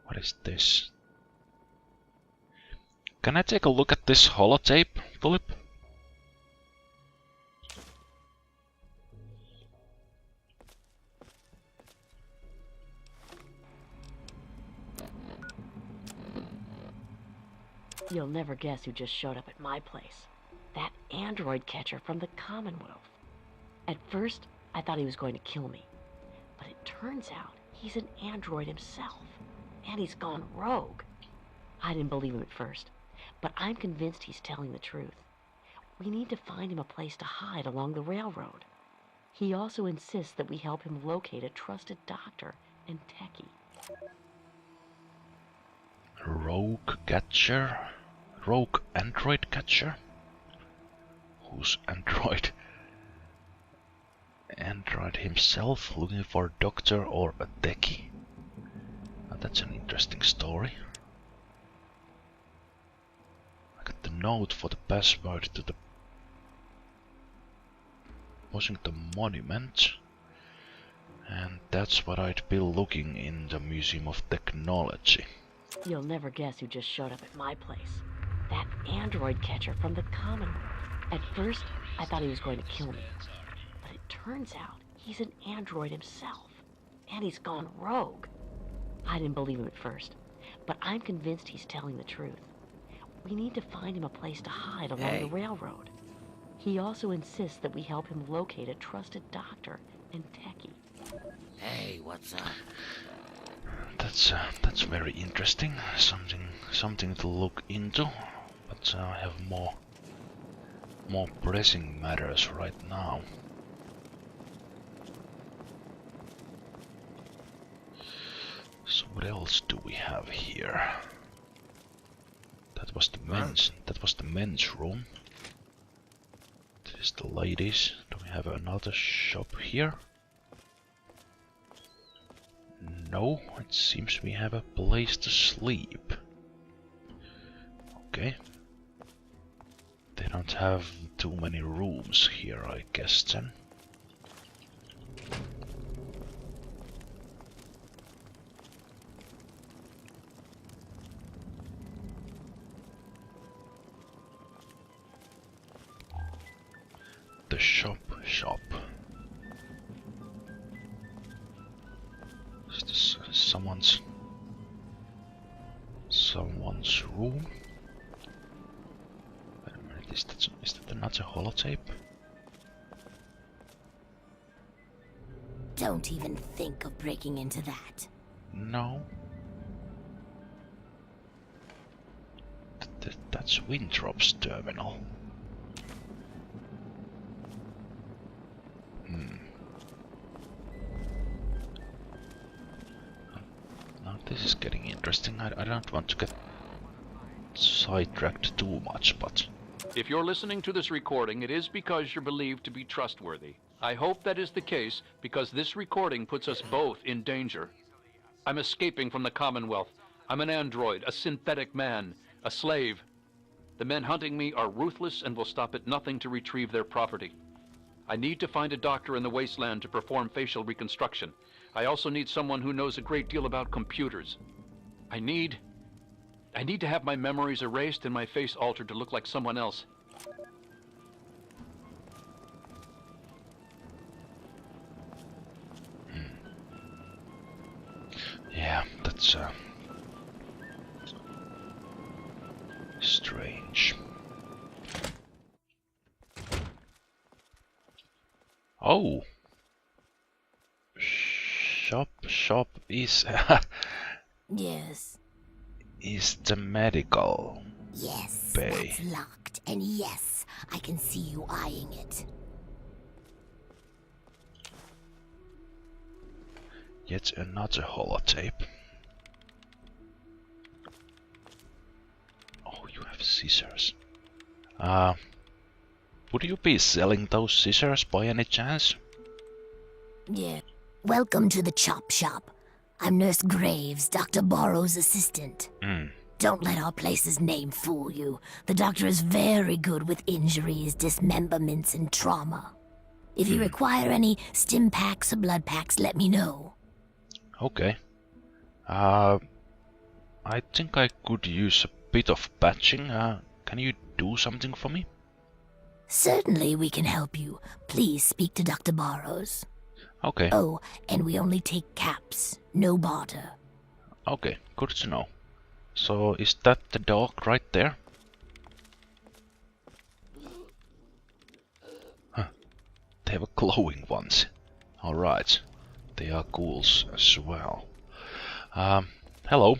What is this? Can I take a look at this holotape, Philip? You'll never guess who just showed up at my place. That android catcher from the Commonwealth. At first, I thought he was going to kill me. But it turns out he's an android himself. And he's gone rogue. I didn't believe him at first, but I'm convinced he's telling the truth. We need to find him a place to hide along the railroad. He also insists that we help him locate a trusted doctor and techie. Rogue catcher? Rogue android catcher? Who's android? Android himself looking for a doctor or a techie? Now that's an interesting story. I got the note for the password to the Washington Monument, and that's what I'd be looking in the Museum of Technology. You'll never guess who just showed up at my place. That android catcher from the Commonwealth. At first, I thought he was going to kill me. But it turns out he's an android himself. And he's gone rogue. I didn't believe him at first, but I'm convinced he's telling the truth. We need to find him a place to hide along the railroad. He also insists that we help him locate a trusted doctor and techie. Hey, what's up? That's very interesting. Something to look into. But I have more pressing matters right now. So what else do we have here? That was the men's room. This is the ladies. Do we have another shop here? No, it seems we have a place to sleep. Okay. They don't have too many rooms here, I guess then. The shop. Is this someone's room? Wait a minute, is that another holotape? Don't even think of breaking into that. No. That's Winthrop's terminal. Now this is getting interesting. I don't want to get sidetracked too much, but... If you're listening to this recording, it is because you're believed to be trustworthy. I hope that is the case, because this recording puts us both in danger. I'm escaping from the Commonwealth. I'm an android, a synthetic man, a slave. The men hunting me are ruthless and will stop at nothing to retrieve their property. I need to find a doctor in the wasteland to perform facial reconstruction. I also need someone who knows a great deal about computers. I need to have my memories erased and my face altered to look like someone else. Yeah, that's strange. Oh, shop is Yes. is the medical Yes, bay. that's locked. And yes, I can see you eyeing it. Yet another holotape. Oh, you have scissors. Would you be selling those scissors by any chance? Yeah. Welcome to the chop shop. I'm Nurse Graves, Dr. Borrow's assistant. Don't let our place's name fool you. The doctor is very good with injuries, dismemberments, and trauma. If you require any stim packs or blood packs, let me know. Okay. I think I could use a bit of patching. Can you do something for me? Certainly we can help you. Please speak to Dr. Barrows. Okay. Oh, and we only take caps, no barter. Okay, good to know. So, is that the dog right there? Huh. They have glowing ones. Alright. They are ghouls as well. Hello.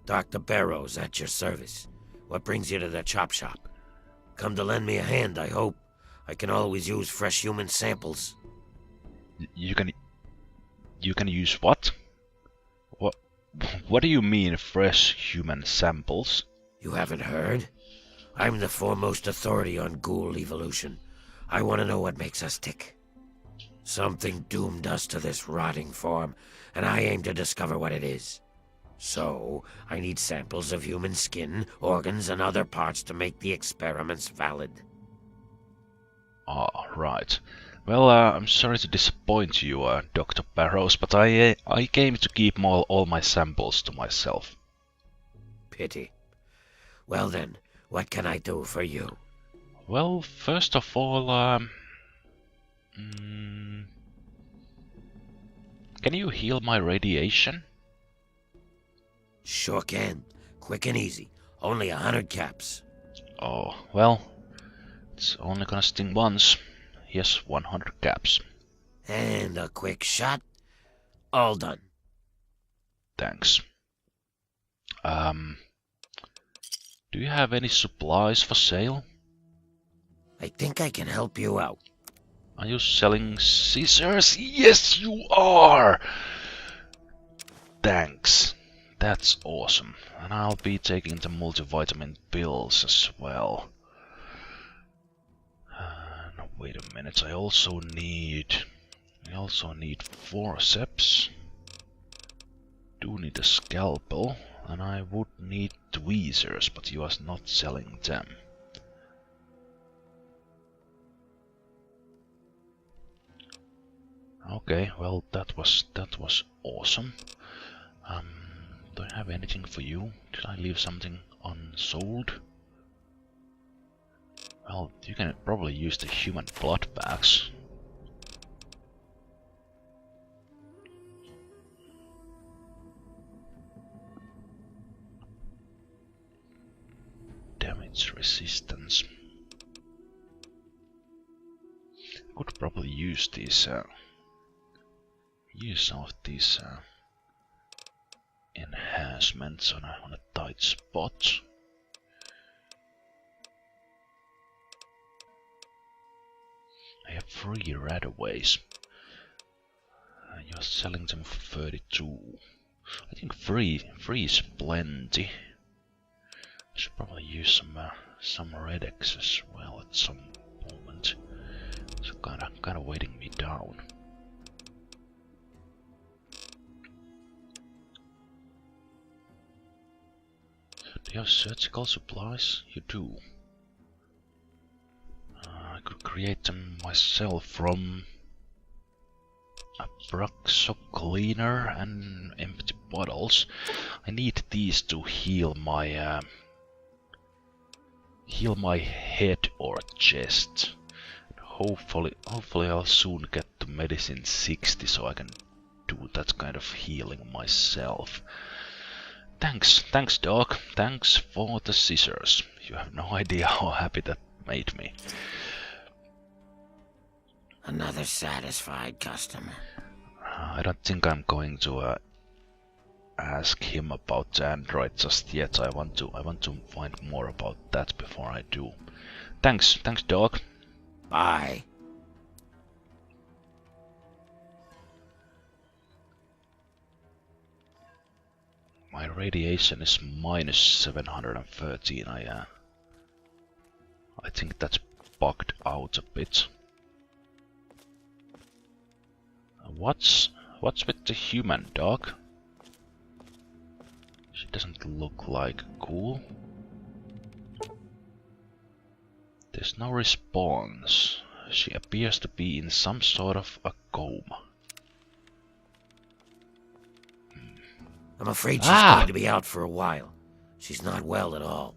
Dr. Barrows at your service. What brings you to the chop shop? Come to lend me a hand, I hope. I can always use fresh human samples. You can use what? What do you mean fresh human samples? You haven't heard? I'm the foremost authority on ghoul evolution. I want to know what makes us tick. Something doomed us to this rotting form, and I aim to discover what it is. So, I need samples of human skin, organs, and other parts to make the experiments valid. Ah, right. Well, I'm sorry to disappoint you, Dr. Barrows, but I came to keep all my samples to myself. Pity. Well then, what can I do for you? Well, first of all, can you heal my radiation? Sure can. Quick and easy. Only 100 caps. Oh, well, it's only gonna sting once. Yes, 100 caps. And a quick shot. All done. Thanks. Do you have any supplies for sale? I think I can help you out. Are you selling scissors? Yes, you are! Thanks. That's awesome. And I'll be taking the multivitamin pills as well. No, wait a minute. I also need forceps. Do need a scalpel, and I would need tweezers, but you are not selling them. Okay, well that was awesome. Do I have anything for you? Did I leave something unsold? Well, you can probably use the human blood bags. Damage resistance. Could probably use these. Use some of these enhancements on a tight spot. I have 3 radaways. You're selling them for 32. I think 3 is plenty. I should probably use some Redex as well at some moment. It's kinda weighting me down. Do you have surgical supplies? You do. I could create them myself from a Bruxo cleaner and empty bottles. I need these to heal my head or chest. Hopefully I'll soon get to medicine 60 so I can do that kind of healing myself. Thanks dog, thanks for the scissors. You have no idea how happy that made me. Another satisfied customer. I don't think I'm going to ask him about the android just yet. I want to find more about that before I do. Thanks dog. Bye. My radiation is minus 713. I think that's bugged out a bit. What's with the human dog? She doesn't look like cool. There's no response. She appears to be in some sort of a coma. I'm afraid she's going to be out for a while. She's not well at all.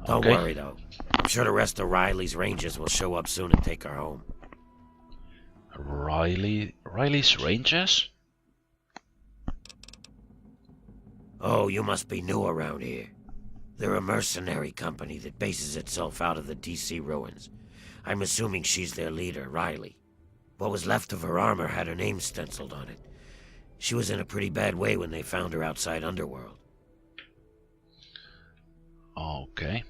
Don't worry, though. I'm sure the rest of Reilly's rangers will show up soon and take her home. Reilly's rangers? Oh, you must be new around here. They're a mercenary company that bases itself out of the DC ruins. I'm assuming she's their leader, Reilly. What was left of her armor had her name stenciled on it. She was in a pretty bad way when they found her outside Underworld. Okay.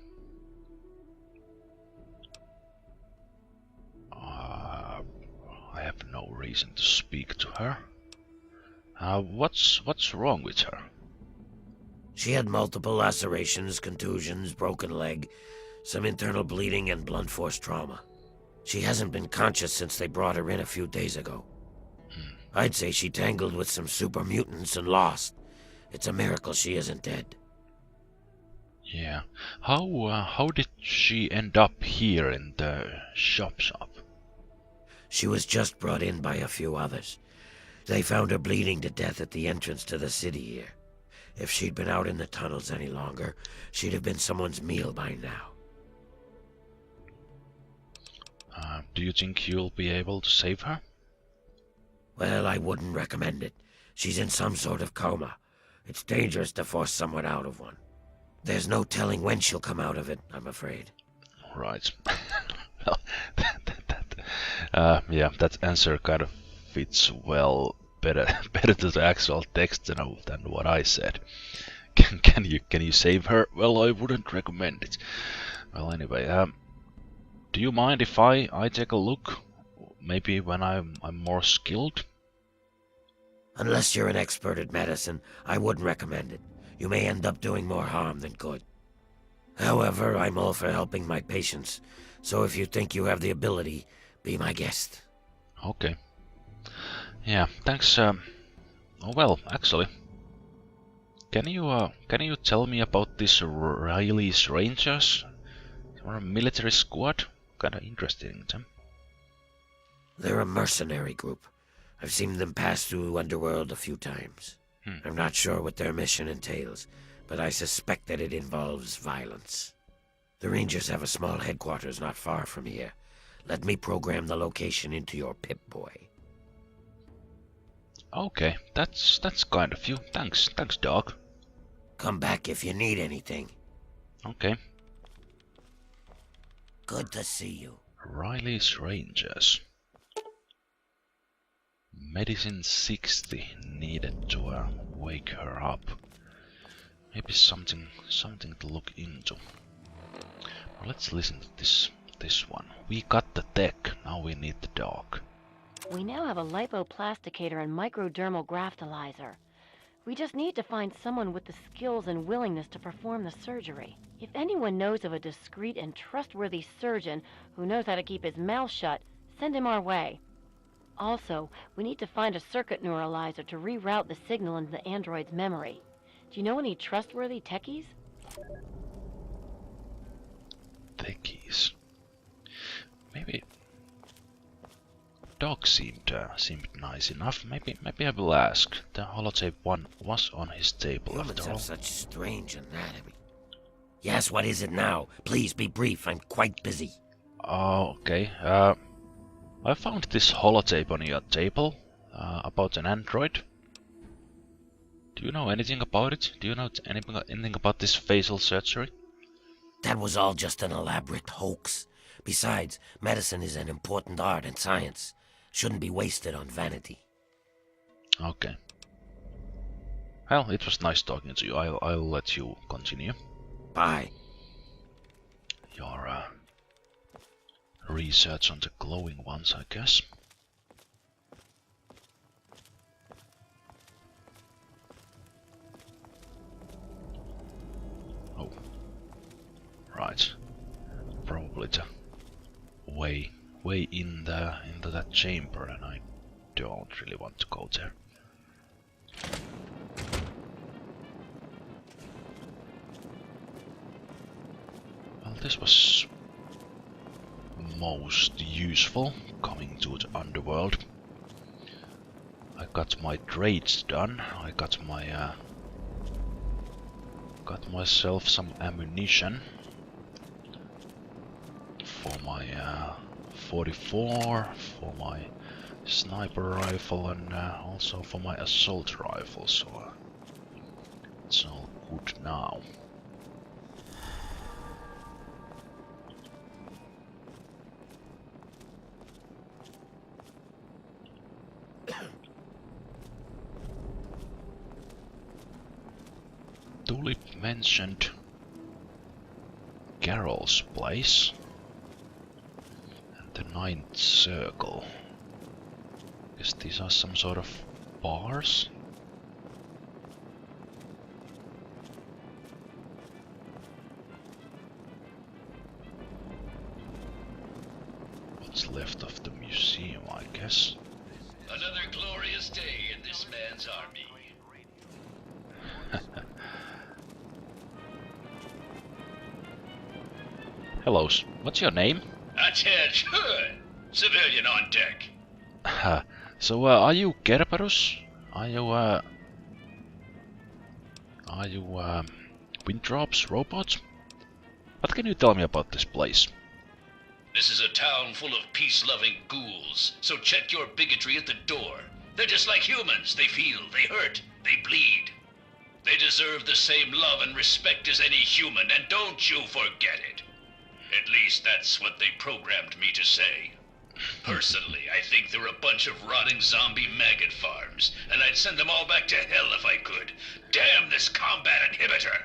I have no reason to speak to her. What's wrong with her? She had multiple lacerations, contusions, broken leg, some internal bleeding, and blunt force trauma. She hasn't been conscious since they brought her in a few days ago. I'd say she tangled with some super mutants and lost. It's a miracle she isn't dead. Yeah. How did she end up here in the shop? She was just brought in by a few others. They found her bleeding to death at the entrance to the city here. If she'd been out in the tunnels any longer, she'd have been someone's meal by now. Do you think you'll be able to save her? Well, I wouldn't recommend it. She's in some sort of coma. It's dangerous to force someone out of one. There's no telling when she'll come out of it, I'm afraid. Right. Well, yeah, that answer kind of fits well, better to the actual text than what I said. Can you save her? Well, I wouldn't recommend it. Well, anyway, do you mind if I take a look? Maybe when I'm more skilled? Unless you're an expert at medicine, I wouldn't recommend it. You may end up doing more harm than good. However, I'm all for helping my patients, so if you think you have the ability, be my guest. Okay. Yeah, thanks. Well, actually, can you tell me about this Reilly's Rangers? Or a military squad? Kinda interested in them. They're a mercenary group. I've seen them pass through Underworld a few times. I'm not sure what their mission entails, but I suspect that it involves violence. The Rangers have a small headquarters not far from here. Let me program the location into your Pip-Boy. Okay, that's kind of you. Thanks, dog. Come back if you need anything. Okay. Good to see you. Reilly's Rangers. Medicine 60 needed to wake her up. Maybe something to look into. Well, let's listen to this one. We got the tech, now we need the dog. We now have a lipoplasticator and microdermal graftolyzer. We just need to find someone with the skills and willingness to perform the surgery. If anyone knows of a discreet and trustworthy surgeon who knows how to keep his mouth shut, send him our way. Also, we need to find a circuit neuralizer to reroute the signal into the android's memory. Do you know any trustworthy techies? Techies. Maybe dog seemed nice enough. Maybe I will ask. The holotape one was on his table Humans after all. have such strange anatomy. Yes, what is it now? Please be brief. I'm quite busy. Oh, okay. I found this holotape on your table about an android. Do you know anything about it? Do you know anything about this facial surgery? That was all just an elaborate hoax. Besides, medicine is an important art and science. Shouldn't be wasted on vanity. Okay. Well, it was nice talking to you. I'll let you continue. Bye. Your research on the glowing ones, I guess. Oh. Right. Probably the way into that chamber, and I don't really want to go there. Well, this was most useful coming to the Underworld. I got my trades done. I got my got myself some ammunition for my 44, for my sniper rifle, and also for my assault rifle, so it's all good now. Tulip mentioned Carol's place and the Ninth Circle. Guess these are some sort of bars. What's left of the museum, I guess. Another glorious day in this man's army. Hello, what's your name? Attention! Civilian on deck. So, are you Cerberus? Are you Windrop's robots? What can you tell me about this place? This is a town full of peace-loving ghouls, so check your bigotry at the door. They're just like humans. They feel, they hurt, they bleed. They deserve the same love and respect as any human, and don't you forget it. At least that's what they programmed me to say. Personally, I think they're a bunch of rotting zombie maggot farms, and I'd send them all back to hell if I could. Damn this combat inhibitor!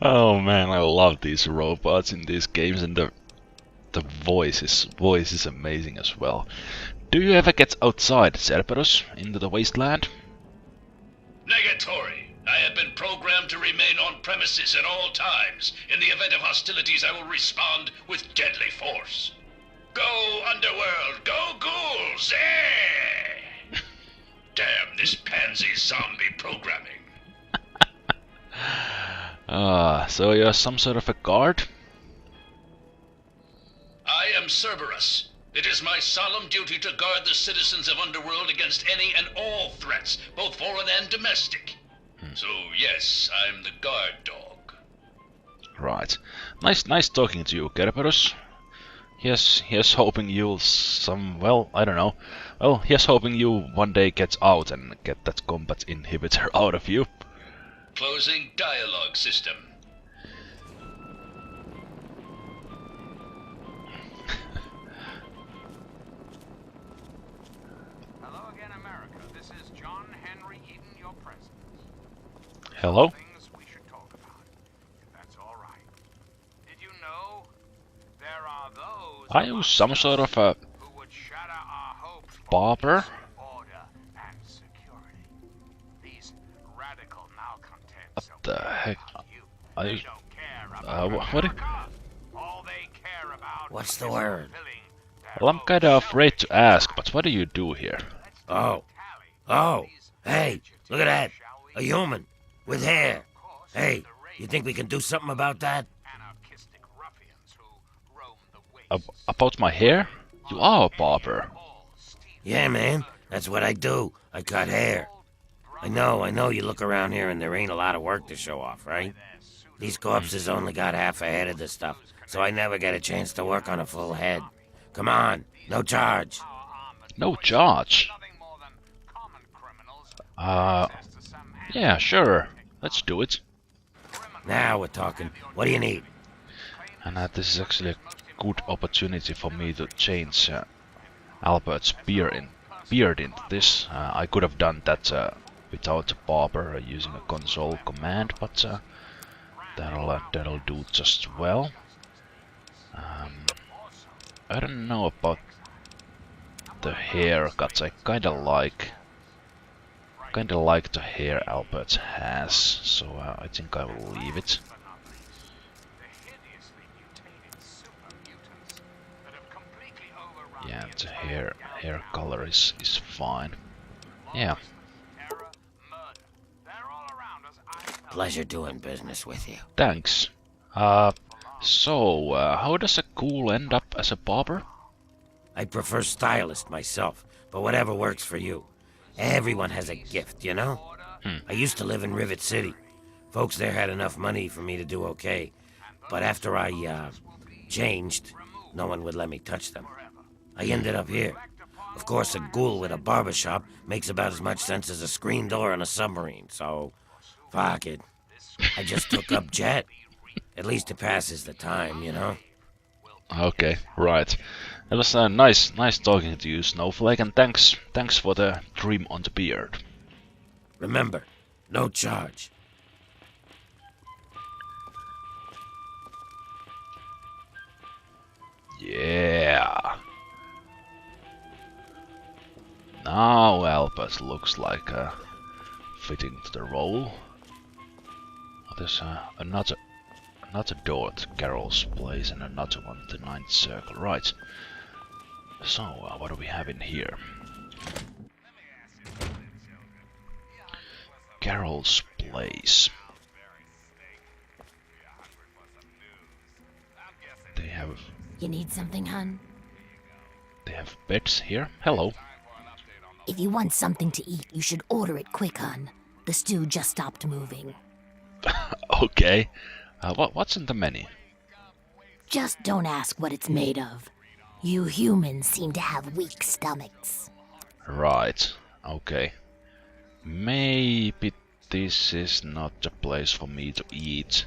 Oh man, I love these robots in these games, and the voice is amazing as well. Do you ever get outside, Cerberus, into the wasteland? Negatory. I have been programmed to remain on premises at all times. In the event of hostilities, I will respond with deadly force. Go, Underworld! Go, Ghouls! Eh! Damn this pansy zombie programming. So you're some sort of a guard? I am Cerberus. It is my solemn duty to guard the citizens of Underworld against any and all threats, both foreign and domestic. So yes, I'm the guard dog. Right. Nice talking to you, Cerberus. Here's hoping you'll well, I don't know. Well, here's hoping you one day gets out and get that combat inhibitor out of you. Closing dialogue system. Hello again, America. This is John Henry Eden, your president. Hello? Things we should talk about, if that's all right. Did you know there are those Are you some sort of a who would shatter our hopes for barber? order and security? These radical malcontents. What the heck? Are They you... don't care about what? America. All they care about What's the is word? fulfilling their Well, I'm own kinda afraid to selfish ask, but what do you do here? Oh. Oh. Hey, look at that. A human. With hair. Hey, you think we can do something about that? Anarchistic ruffians who roam the wastes. About my hair? You are a barber. Yeah, man. That's what I do. I cut hair. I know you look around here and there ain't a lot of work to show off, right? These corpses only got half a head of the stuff, so I never get a chance to work on a full head. Come on, no charge. No charge. Yeah, sure. Let's do it. Now we're talking. What do you need? And this is actually a good opportunity for me to change Albert's beard into this. I could have done that without a barber using a console command, but that'll do just well. I don't know about the haircuts. I kinda like the hair Albert has, so I think I will leave it. Yeah, the hair color is fine. Yeah. Pleasure doing business with you. Thanks. So how does a ghoul end up as a barber? I prefer stylist myself, but whatever works for you. Everyone has a gift, you know? I used to live in Rivet City. Folks there had enough money for me to do okay. But after I, changed, no one would let me touch them. I ended up here. Of course, a ghoul with a barber shop makes about as much sense as a screen door on a submarine, so... fuck it. I just took up Jet. At least it passes the time, you know? Okay, right. It was nice talking to you, Snowflake, and thanks for the trim on the beard. Remember, no charge. Yeah. Now Albert looks like fitting to the role. There's another door at Carol's place and another one at the Ninth Circle. Right. So what do we have in here? Carol's place. They have... You need something, hun? They have beds here. Hello. If you want something to eat, you should order it quick, hun. The stew just stopped moving. Okay. What's in the menu? Just don't ask what it's made of. You humans seem to have weak stomachs. Right. Okay. Maybe this is not the place for me to eat.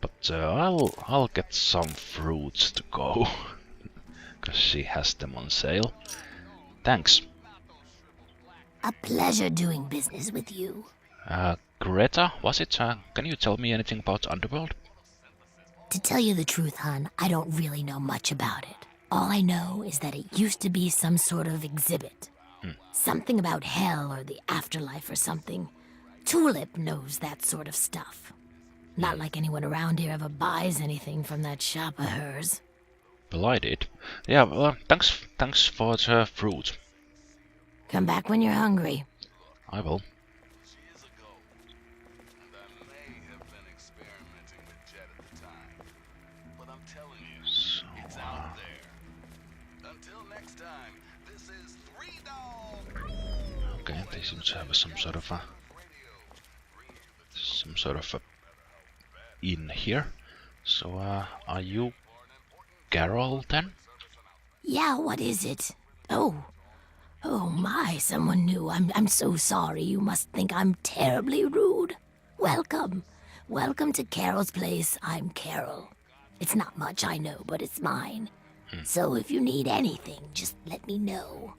But I'll get some fruits to go. Because she has them on sale. Thanks. A pleasure doing business with you. Greta, was it? Can you tell me anything about Underworld? To tell you the truth, hun, I don't really know much about it. All I know is that it used to be some sort of exhibit. Something about hell or the afterlife or something. Tulip knows that sort of stuff. Not like anyone around here ever buys anything from that shop of hers. Well, I did. Yeah, well, thanks for the fruit. Come back when you're hungry. I will. Okay, they seem to have some sort of a inn here. So, are you Carol then? Yeah, what is it? Oh my, someone new. I'm so sorry. You must think I'm terribly rude. Welcome to Carol's place. I'm Carol. It's not much, I know, but it's mine. So if you need anything, just let me know.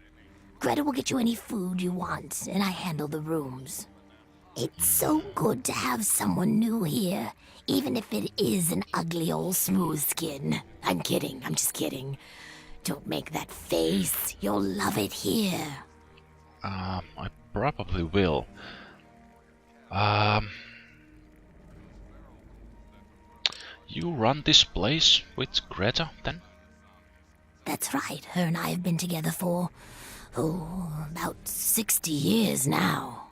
Greta will get you any food you want, and I handle the rooms. It's so good to have someone new here, even if it is an ugly old smooth skin. I'm kidding, I'm just kidding. Don't make that face. You'll love it here. I probably will. You run this place with Greta then? That's right. Her and I have been together for, about 60 years now.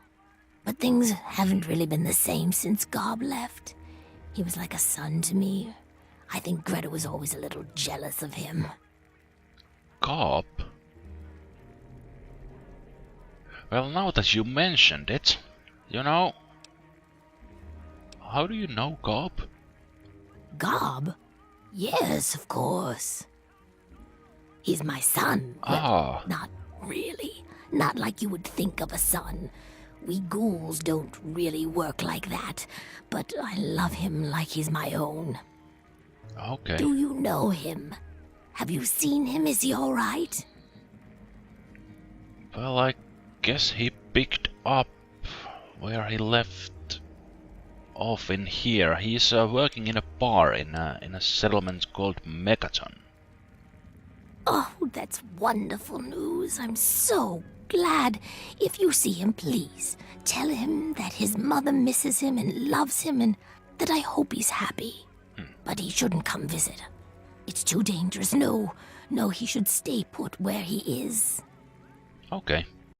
But things haven't really been the same since Gob left. He was like a son to me. I think Greta was always a little jealous of him. Gob? Well, now that you mentioned it, you know... How do you know Gob? Gob? Yes, of course. He's my son. Well, not really. Not like you would think of a son. We ghouls don't really work like that. But I love him like he's my own. Okay. Do you know him? Have you seen him? Is he alright? Well, I guess he picked up where he left off in here. He's working in a bar in a settlement called Megaton. Oh, that's wonderful news. I'm so glad. If you see him, please tell him that his mother misses him and loves him and that I hope he's happy. But he shouldn't come visit. It's too dangerous. No, he should stay put where he is. Okay.